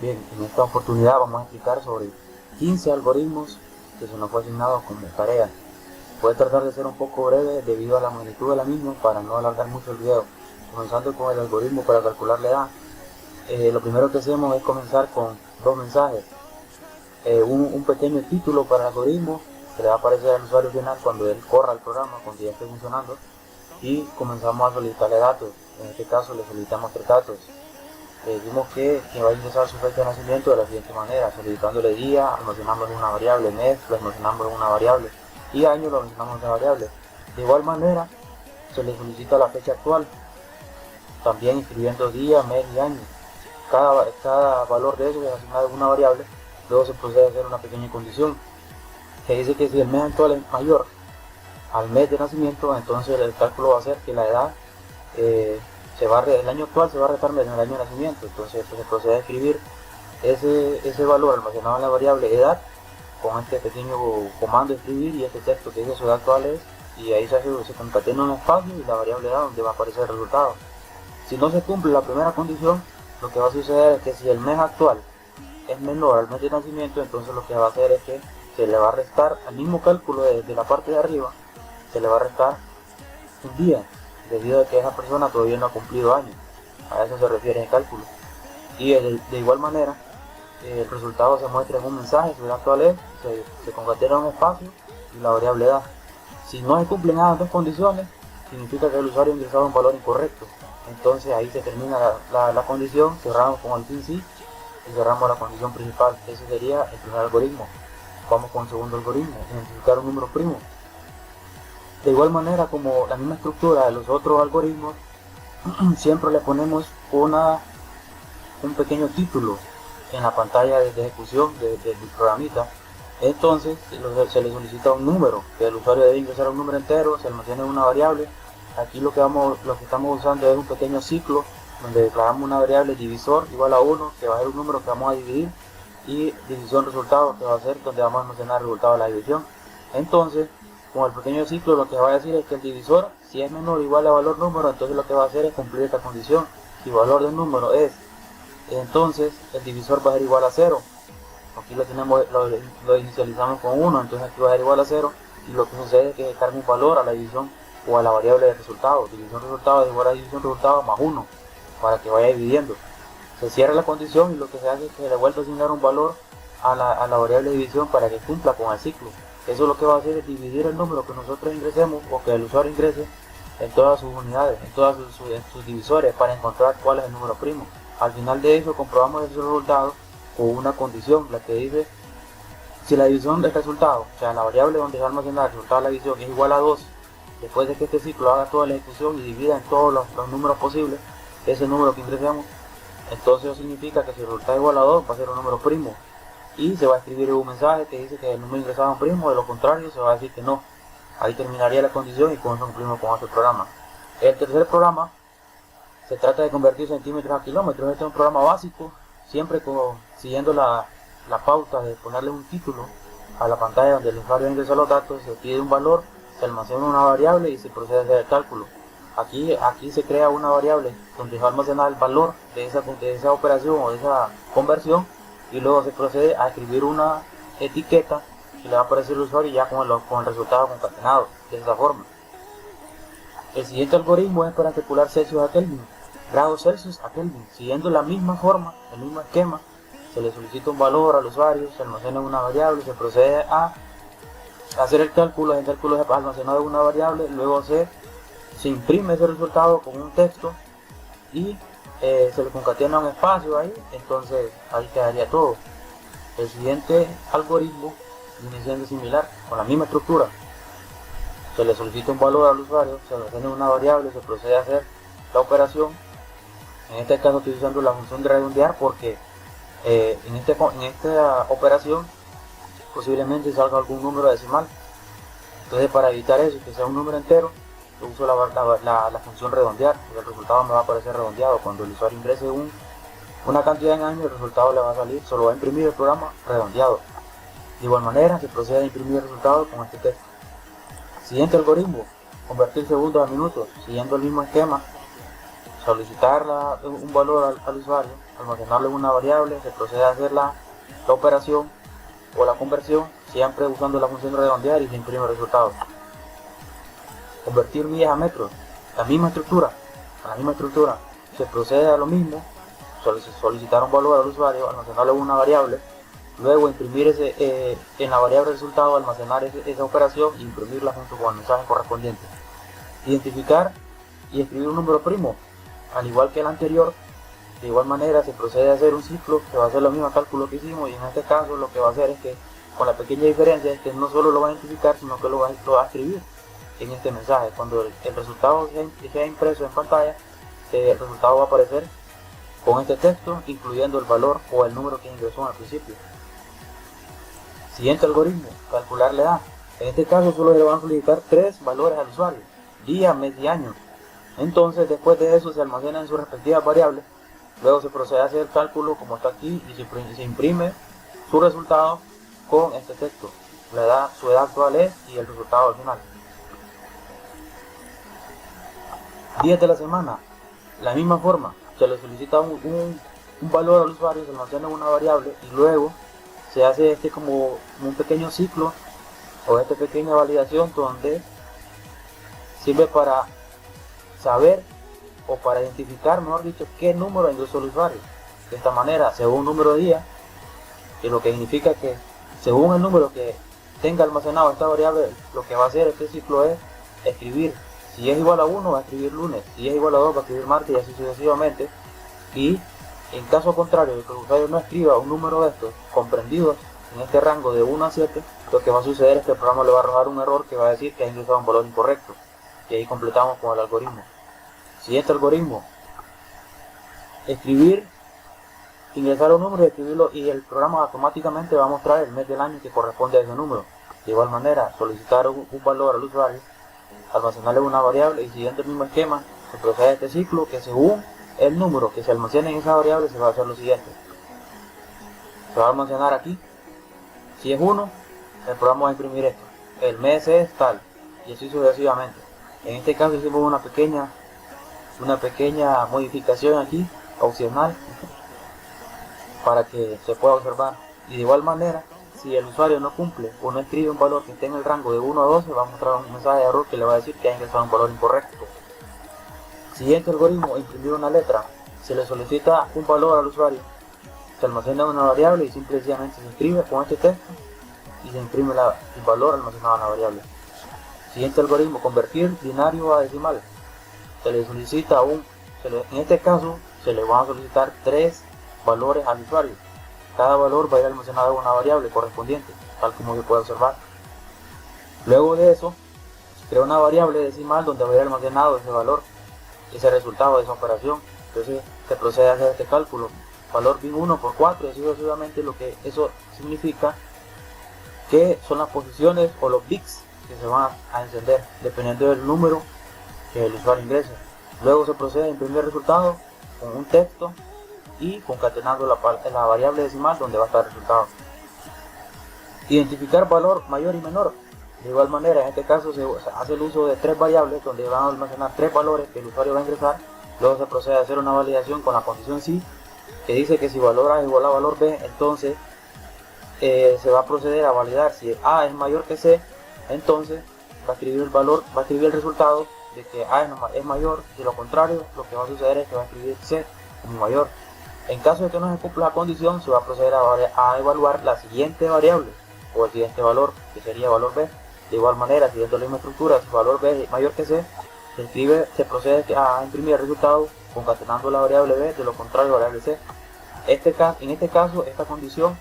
Bien, en esta oportunidad vamos a explicar sobre 15 algoritmos que se nos fue asignado como tarea. Voy a tratar de ser un poco breve debido a la magnitud de la misma para no alargar mucho el video. Comenzando con el algoritmo para calcular la edad, lo primero que hacemos es comenzar con dos mensajes. Un pequeño título para el algoritmo que le va a aparecer al usuario final cuando él corra el programa, cuando ya esté funcionando, y comenzamos a solicitarle datos. En este caso le solicitamos tres datos. Decimos que va a ingresar su fecha de nacimiento de la siguiente manera: solicitándole día, almacenamos en una variable; mes, lo almacenamos en una variable; y año, lo almacenamos en una variable. De igual manera, se le solicita la fecha actual, también escribiendo día, mes y año. Cada valor de eso es asignado en una variable. Luego se procede a hacer una pequeña condición que dice que si el mes actual es mayor al mes de nacimiento, entonces el cálculo va a ser que la edad el año actual se va a restar en el año de nacimiento. Entonces se procede a escribir ese valor almacenado en la variable edad con este pequeño comando de escribir y este texto que dice su edad actual es, y ahí se concatena un espacio y la variable edad donde va a aparecer el resultado. Si no se cumple la primera condición, lo que va a suceder es que si el mes actual es menor al mes de nacimiento, entonces lo que va a hacer es que se le va a restar al mismo cálculo de la parte de arriba, se le va a restar un día, debido a que esa persona todavía no ha cumplido años. A eso se refiere el cálculo. Y de igual manera, el resultado se muestra en un mensaje: su edad actual es, se concatena un espacio y la variable edad. Si no se cumplen esas dos condiciones, significa que el usuario ha ingresado un valor incorrecto. Entonces ahí se termina la condición, cerramos con el fin sí y cerramos la condición principal. Ese sería el primer algoritmo. Vamos con el segundo algoritmo: identificar un número primo. De igual manera, como la misma estructura de los otros algoritmos, siempre le ponemos un pequeño título en la pantalla de ejecución del programita. Entonces se le solicita un número, que el usuario debe ingresar un número entero, se almacena en una variable. Aquí lo que estamos usando es un pequeño ciclo donde declaramos una variable divisor igual a 1, que va a ser un número que vamos a dividir, y división resultado, que va a ser donde vamos a almacenar el resultado de la división. Entonces, con el pequeño ciclo, lo que va a decir es que el divisor, si es menor o igual a valor número, entonces lo que va a hacer es cumplir esta condición. Si valor de un número es, entonces el divisor va a ser igual a 0. Aquí lo inicializamos con 1, entonces aquí va a ser igual a 0, y lo que sucede es que carga un valor a la división o a la variable de resultado. División resultado es igual a división resultado más 1, para que vaya dividiendo. Se cierra la condición y lo que se hace es que se le vuelve a asignar un valor a la variable de división para que cumpla con el ciclo. Eso lo que va a hacer es dividir el número que nosotros ingresemos o que el usuario ingrese en todas sus unidades, en todas sus divisores, para encontrar cuál es el número primo. Al final de eso comprobamos ese resultado con una condición, la que dice: si la división del resultado, o sea la variable donde se va a almacenar el resultado de la división, es igual a 2, después de que este ciclo haga toda la ejecución y divida en todos los números posibles ese número que ingresemos, entonces eso significa que si el resultado es igual a 2 va a ser un número primo, y se va a escribir un mensaje que dice que el número ingresado es un primo; de lo contrario se va a decir que no. Ahí terminaría la condición y con eso cumplimos con este programa. El tercer programa se trata de convertir centímetros a kilómetros. Este es un programa básico, siempre siguiendo la pauta de ponerle un título a la pantalla donde el usuario ingresa los datos, se pide un valor, se almacena una variable y se procede a hacer el cálculo. Aquí se crea una variable donde se va a almacenar el valor de esa operación o de esa conversión, y luego se procede a escribir una etiqueta que le va a aparecer al usuario ya con el resultado concatenado de esa forma. El siguiente algoritmo es para calcular Celsius a Kelvin, grados Celsius a Kelvin. Siguiendo la misma forma, el mismo esquema, se le solicita un valor al usuario, se almacena en una variable, se procede a hacer el cálculo es almacenado en una variable, luego se imprime ese resultado con un texto y se le concatena un espacio ahí, entonces ahí quedaría todo. El siguiente algoritmo viene siendo similar, con la misma estructura. Se le solicita un valor al usuario, se almacena en una variable, se procede a hacer la operación. En este caso estoy usando la función de redondear porque en esta operación posiblemente salga algún número decimal. Entonces, para evitar eso, que sea un número entero, yo uso la función redondear, y el resultado me va a aparecer redondeado. Cuando el usuario ingrese una cantidad en años, el resultado le va a salir, solo va a imprimir el programa redondeado. De igual manera, se procede a imprimir el resultado con este texto. Siguiente algoritmo: convertir segundos a minutos. Siguiendo el mismo esquema, solicitar un valor al usuario, almacenarlo en una variable, se procede a hacer la operación o la conversión, siempre usando la función de redondear, y se imprime el resultado. Convertir millas a metros, la misma estructura, se procede a lo mismo, solicitar un valor al usuario, almacenarlo en una variable, luego imprimir en la variable resultado, almacenar esa operación e imprimirla junto con el mensaje correspondiente. Identificar y escribir un número primo, al igual que el anterior. De igual manera se procede a hacer un ciclo que va a hacer los mismos cálculos que hicimos, y en este caso lo que va a hacer es que, con la pequeña diferencia, es que no solo lo va a identificar, sino que lo va a escribir en este mensaje. Cuando el resultado sea impreso en pantalla, el resultado va a aparecer con este texto, incluyendo el valor o el número que ingresó al principio. Siguiente algoritmo, calcular la edad. En este caso solo se le van a solicitar 3 valores al usuario: día, mes y año. Entonces, después de eso, se almacena en sus respectivas variables. Luego se procede a hacer el cálculo como está aquí, y se imprime su resultado con este texto: la edad, su edad actual es, y el resultado al final. Días de la semana, la misma forma, se le solicita un valor al usuario, se almacena en una variable, y luego se hace como un pequeño ciclo o esta pequeña validación, donde sirve para saber, o para identificar, mejor dicho, qué número ingresó el usuario. De esta manera, según número de día, que lo que significa que según el número que tenga almacenado esta variable, lo que va a hacer este ciclo es escribir: si es igual a 1, va a escribir lunes; si es igual a 2, va a escribir martes, y así sucesivamente. Y en caso contrario de que el usuario no escriba un número de estos comprendidos en este rango de 1 a 7, lo que va a suceder es que el programa le va a arrojar un error que va a decir que ha ingresado un valor incorrecto, y ahí completamos con el algoritmo. Siguiente algoritmo: ingresar un número y escribirlo, y el programa automáticamente va a mostrar el mes del año que corresponde a ese número. De igual manera, solicitar un valor al usuario, almacenarle una variable, y siguiendo el mismo esquema, se procede a este ciclo, que según el número que se almacene en esa variable, se va a hacer lo siguiente: se va a almacenar aquí, si es 1, el programa va a imprimir esto, el mes es tal, y así sucesivamente. En este caso hicimos una pequeña modificación aquí, opcional, para que se pueda observar. Y de igual manera, si el usuario no cumple o no escribe un valor que esté en el rango de 1 a 12, va a mostrar un mensaje de error que le va a decir que ha ingresado un valor incorrecto. Siguiente algoritmo: imprimir una letra. Se le solicita un valor al usuario, se almacena una variable, y simplemente se escribe con este texto y se imprime el valor almacenado en la variable. Siguiente algoritmo: convertir binario a decimal. Se le solicita en este caso se le van a solicitar 3 valores al usuario. Cada valor va a ir almacenado en una variable correspondiente, tal como se puede observar. Luego de eso, se crea una variable decimal donde va a ir almacenado ese valor, ese resultado de esa operación. Entonces se procede a hacer este cálculo: valor bin 1 por 4, y así sucesivamente. Lo que eso significa que son las posiciones o los bits que se van a encender dependiendo del número que el usuario ingrese. Luego se procede a imprimir el resultado con un texto y concatenando la variable decimal donde va a estar el resultado. Identificar valor mayor y menor. De igual manera, en este caso se hace el uso de 3 variables donde van a almacenar 3 valores que el usuario va a ingresar. Luego se procede a hacer una validación con la condición si, que dice que si valor A es igual a valor B, entonces se va a proceder a validar si A es mayor que C. Entonces va a escribir el resultado de que A es mayor. De lo contrario, lo que va a suceder es que va a escribir C como mayor. En caso de que no se cumpla la condición, se va a proceder a evaluar la siguiente variable o el siguiente valor, que sería valor B. De igual manera, siguiendo la misma estructura, si valor B es mayor que C, se procede a imprimir el resultado concatenando la variable B, de lo contrario la variable C. En este caso, esta condición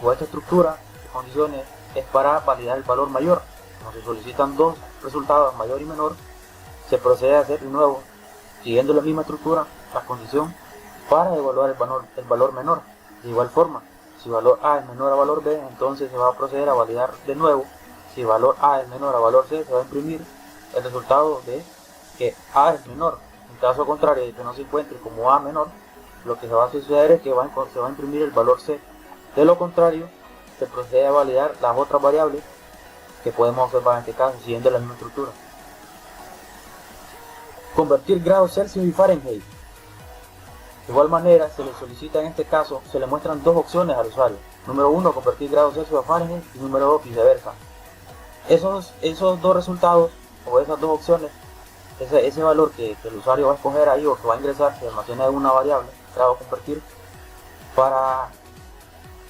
o esta estructura de condiciones es para validar el valor mayor. Como se solicitan 2 resultados, mayor y menor, se procede a hacer de nuevo, siguiendo la misma estructura, la condición para evaluar el valor menor. De igual forma, si valor A es menor a valor B, entonces se va a proceder a validar de nuevo. Si valor A es menor a valor C, se va a imprimir el resultado de que A es menor. En caso contrario de que no se encuentre como A menor, lo que se va a suceder es que se va a imprimir el valor C. De lo contrario, se procede a validar las otras variables que podemos observar en este caso, siguiendo la misma estructura. Convertir grados Celsius y Fahrenheit. De igual manera, se le solicita en este caso, se le muestran dos opciones al usuario. Número 1, convertir grados Celsius a Fahrenheit, y número 2, viceversa. Esos dos resultados, o esas dos opciones, ese valor que el usuario va a escoger ahí o que va a ingresar, se almacena en una variable, grado convertir, para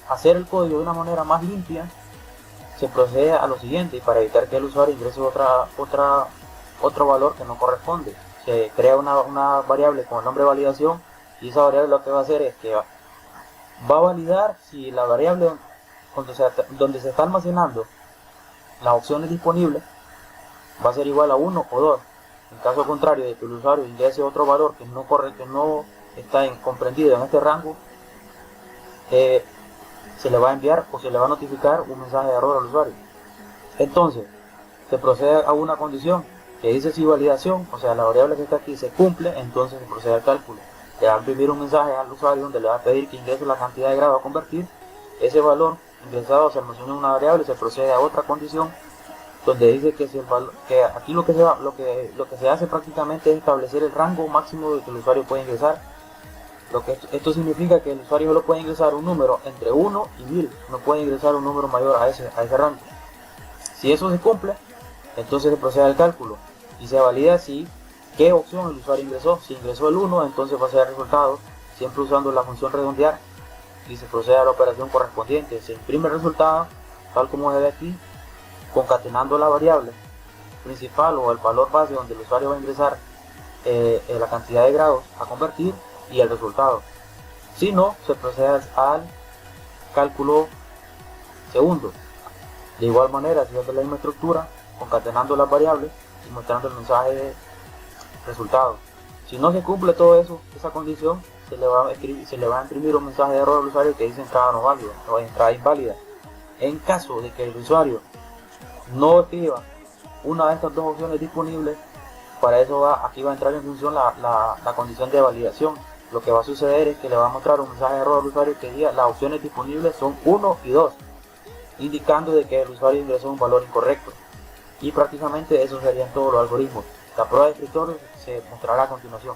hacer el código de una manera más limpia. Se procede a lo siguiente, y para evitar que el usuario ingrese otro valor que no corresponde, se crea una variable con el nombre de validación, y esa variable lo que va a hacer es que va a validar si la variable donde se está almacenando las opciones disponibles va a ser igual a 1 o 2. En caso contrario de que el usuario ingrese otro valor que no está comprendido en este rango, se le va a enviar o se le va a notificar un mensaje de error al usuario. Entonces, se procede a una condición que dice si validación, o sea, la variable que está aquí se cumple, entonces se procede al cálculo. Le va a imprimir un mensaje al usuario donde le va a pedir que ingrese la cantidad de grados a convertir. Ese valor ingresado se almacena en una variable y se procede a otra condición donde dice que, si el valor, que aquí lo que se hace prácticamente es establecer el rango máximo de que el usuario puede ingresar. Esto significa que el usuario solo puede ingresar un número entre 1 y 1000, no puede ingresar un número mayor a ese rango. Si eso se cumple, entonces se procede al cálculo y se valida si qué opción el usuario ingresó. Si ingresó el 1, entonces va a ser el resultado, siempre usando la función redondear, y se procede a la operación correspondiente. Se imprime el resultado tal como se ve aquí, concatenando la variable principal o el valor base donde el usuario va a ingresar la cantidad de grados a convertir y el resultado. Si no, se procede al cálculo segundo. De igual manera, siguiendo la misma estructura, concatenando las variables y mostrando el mensaje de resultado. Si no se cumple todo eso, esa condición, se le va a imprimir un mensaje de error al usuario que dice entrada no válida o entrada inválida. En caso de que el usuario no escriba una de estas dos opciones disponibles, para eso aquí va a entrar en función la condición de validación. Lo que va a suceder es que le va a mostrar un mensaje de error al usuario que diga las opciones disponibles son 1 y 2, indicando de que el usuario ingresó un valor incorrecto. Y prácticamente eso serían todos los algoritmos. La prueba de escritorio se mostrará a continuación.